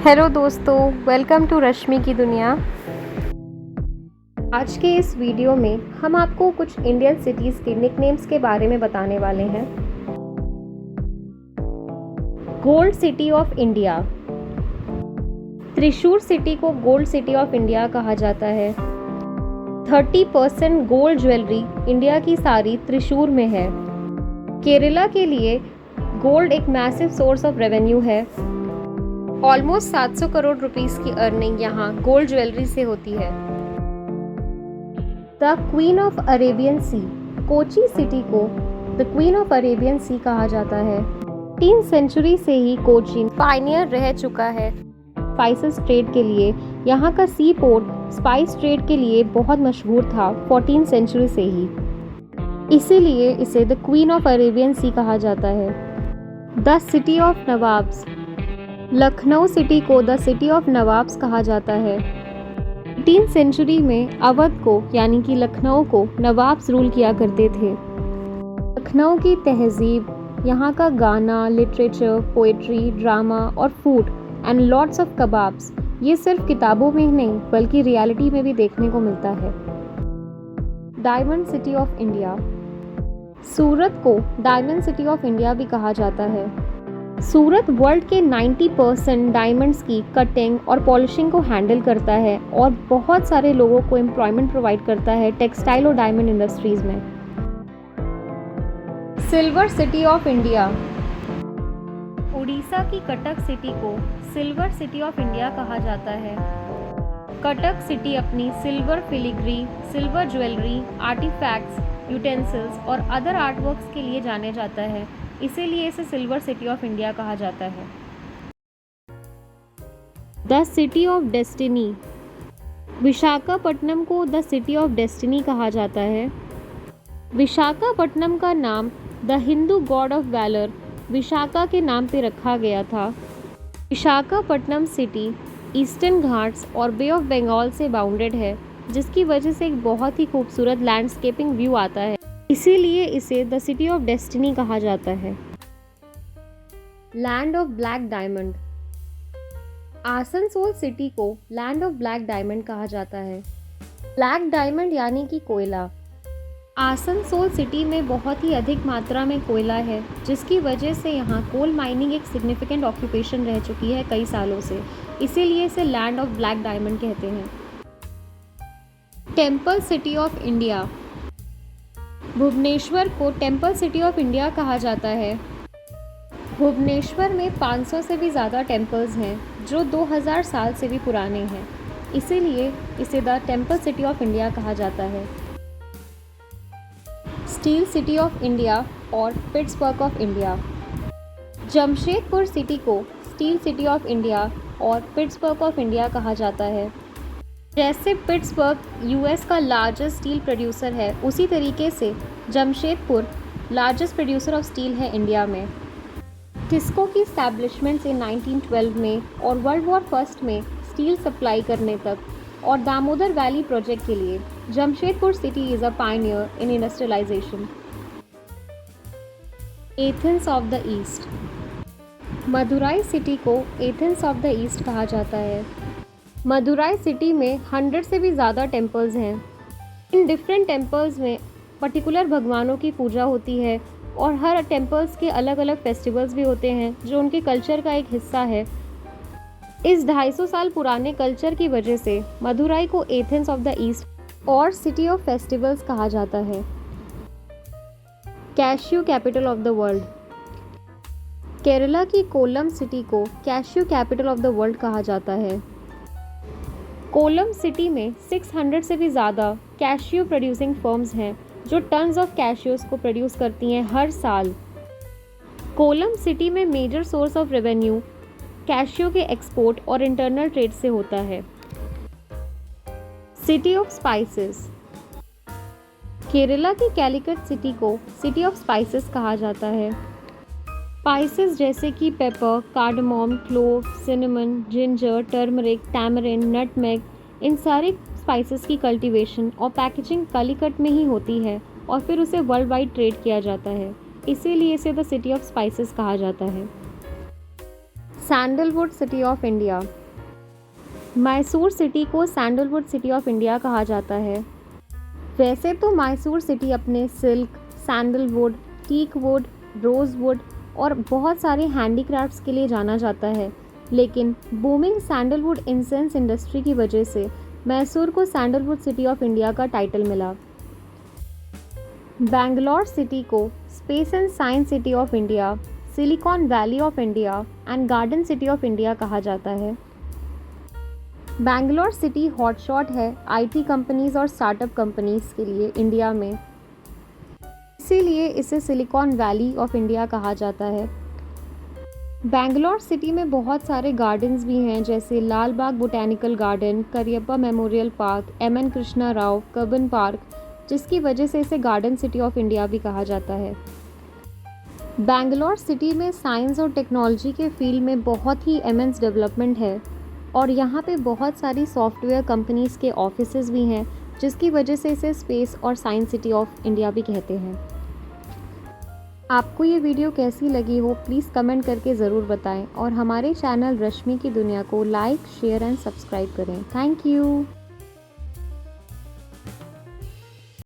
Hello दोस्तों, welcome to रश्मि की दुनिया। आज के इस वीडियो में हम आपको कुछ इंडियन सिटीज़ के निकनेम्स के बारे में बताने वाले हैं। Gold city of India. Thrissur city को गोल्ड सिटी ऑफ इंडिया कहा जाता है। 30% गोल्ड ज्वेलरी इंडिया की सारी त्रिशूर में है। केरला के लिए गोल्ड एक मैसिव सोर्स ऑफ रेवेन्यू है। ऑलमोस्ट 700 करोड़ रुपीस की अर्निंग यहाँ गोल्ड ज्वेलरी से होती है। The queen of Arabian sea. Kochi city को the queen of Arabian sea कहा जाता है। 18th सेंचुरी से ही कोची पायनियर रह चुका है। स्पाइसेस ट्रेड के लिए यहाँ का सी पोर्ट स्पाइस ट्रेड के लिए बहुत मशहूर था 14th सेंचुरी से ही, इसीलिए इसे the queen of Arabian sea कहा जाता है। The city of nawabs. Lucknow city को द सिटी ऑफ नवाब्स कहा जाता है। 18th सेंचुरी में अवध को यानी कि लखनऊ को नवाब्स रूल किया करते थे। लखनऊ की तहजीब, यहाँ का गाना, लिटरेचर, पोएट्री, ड्रामा और food and lots of kebabs, ये सिर्फ किताबों में ही नहीं बल्कि रियलिटी में भी देखने को मिलता है। Diamond city of India. Surat को डायमंड सिटी ऑफ इंडिया भी कहा जाता है। सूरत वर्ल्ड के 90% डायमंड्स की कटिंग और पॉलिशिंग को हैंडल करता है और बहुत सारे लोगों को एम्प्लॉयमेंट प्रोवाइड करता है टेक्सटाइल और डायमंड इंडस्ट्रीज में। Silver city of India. Orissa की कटक सिटी को सिल्वर सिटी ऑफ इंडिया कहा जाता है। कटक सिटी अपनी silver filigree, silver jewellery, artifacts, utensils और अदर आर्टवर्क्स के लिए जाने जाता है, इसीलिए इसे सिल्वर सिटी ऑफ इंडिया कहा जाता है। The city of destiny. Visakhapatnam को द सिटी ऑफ डेस्टिनी कहा जाता है। विशाखापट्टनम का नाम the Hindu god of valour Visakha के नाम पे रखा गया था। विशाखापट्टनम सिटी ईस्टर्न घाट्स और बे ऑफ बंगाल से बाउंडेड है, जिसकी वजह से एक बहुत ही खूबसूरत लैंडस्केपिंग व्यू आता है, इसीलिए इसे द सिटी ऑफ डेस्टिनी कहा जाता है। Land of black diamond. Asansol city को लैंड ऑफ ब्लैक डायमंड कहा जाता है। ब्लैक डायमंड यानी कि कोयला। आसनसोल सिटी में बहुत ही अधिक मात्रा में कोयला है, जिसकी वजह से यहाँ कोल माइनिंग एक सिग्निफिकेंट ऑक्यूपेशन रह चुकी है कई सालों से, इसीलिए इसे लैंड ऑफ ब्लैक डायमंड कहते हैं। Temple city of India. Bhubaneswar को टेम्पल सिटी ऑफ इंडिया कहा जाता है। भुवनेश्वर में 500 से भी ज़्यादा टेम्पल्स हैं, जो 2000 साल से भी पुराने हैं, इसीलिए इसे the temple city of India कहा जाता है। स्टील सिटी ऑफ इंडिया और Pittsburgh of India. Jamshedpur city को स्टील सिटी ऑफ इंडिया और पिट्सबर्ग ऑफ इंडिया कहा जाता है। जैसे पिट्सबर्ग यूएस का लार्जेस्ट स्टील प्रोड्यूसर है, उसी तरीके से Jamshedpur largest producer of steel है इंडिया में। टिस्को की इस्टेब्लिशमेंट से 1912 में और वर्ल्ड वॉर फर्स्ट में स्टील सप्लाई करने तक और दामोदर वैली प्रोजेक्ट के लिए Jamshedpur city is a pioneer in industrialisation. Athens of the East. Madurai city को एथेंस ऑफ द ईस्ट कहा जाता है। मदुराई सिटी में 100 से भी ज़्यादा टेम्पल्स हैं। इन डिफरेंट टेम्पल्स में पर्टिकुलर भगवानों की पूजा होती है और हर टेम्पल्स के अलग अलग फेस्टिवल्स भी होते हैं, जो उनके कल्चर का एक हिस्सा है। इस 250 साल पुराने कल्चर की वजह से मदुराई को एथेंस ऑफ द ईस्ट और सिटी ऑफ फेस्टिवल्स कहा जाता है। Cashew capital of the world. Kerala की कोल्लम सिटी को cashew capital of the world कहा जाता है। कोल्लम सिटी में 600 से भी ज़्यादा कैश्यू प्रोड्यूसिंग फर्म्स हैं, जो टन्स ऑफ कैश्यूज को प्रोड्यूस करती हैं हर साल। कोल्लम सिटी में major source of revenue cashew के एक्सपोर्ट और इंटरनल ट्रेड से होता है। City of spices. केरला की कैलिकट सिटी को सिटी ऑफ स्पाइसेस कहा जाता है। स्पाइसेस जैसे कि pepper, cardamom, clove, cinnamon, ginger, turmeric, tamarind, nutmeg, इन सारे स्पाइसेस की कल्टीवेशन और पैकेजिंग कालीकट में ही होती है और फिर उसे वर्ल्ड वाइड ट्रेड किया जाता है, इसीलिए इसे द सिटी ऑफ स्पाइसेस कहा जाता है। Sandalwood city of India. Mysore city को सैंडलवुड सिटी ऑफ इंडिया कहा जाता है। वैसे तो मैसूर सिटी अपने सिल्क, सैंडलवुड, टीकवुड, रोज़वुड और बहुत सारे हैंडीक्राफ्ट्स के लिए जाना जाता है, लेकिन बूमिंग सैंडलवुड इंसेंस इंडस्ट्री की वजह से मैसूर को सैंडलवुड सिटी ऑफ इंडिया का टाइटल मिला। बैंगलोर सिटी को space and science city of India, silicon valley of India and garden city of India कहा जाता है। बैंगलोर सिटी हॉटशॉट है आईटी कंपनीज और स्टार्टअप कंपनीज के लिए इंडिया में, इसीलिए इसे सिलिकॉन वैली ऑफ इंडिया कहा जाता है। बैंगलोर सिटी में बहुत सारे गार्डन्स भी हैं, जैसे Lal Bagh botanical garden, Cariappa memorial park, MN Krishna Rao Cubbon park, जिसकी वजह से इसे गार्डन सिटी ऑफ इंडिया भी कहा जाता है। बैंगलोर सिटी में साइंस और टेक्नोलॉजी के फील्ड में बहुत ही इमेंस डेवलपमेंट है और यहाँ पे बहुत सारी सॉफ्टवेयर कंपनीज़ के ऑफिसेज भी हैं, जिसकी वजह से इसे स्पेस और साइंस सिटी ऑफ इंडिया भी कहते हैं। आपको ये वीडियो कैसी लगी हो प्लीज़ कमेंट करके ज़रूर बताएं और हमारे चैनल रश्मि की दुनिया को लाइक, शेयर एंड सब्सक्राइब करें। Thank you.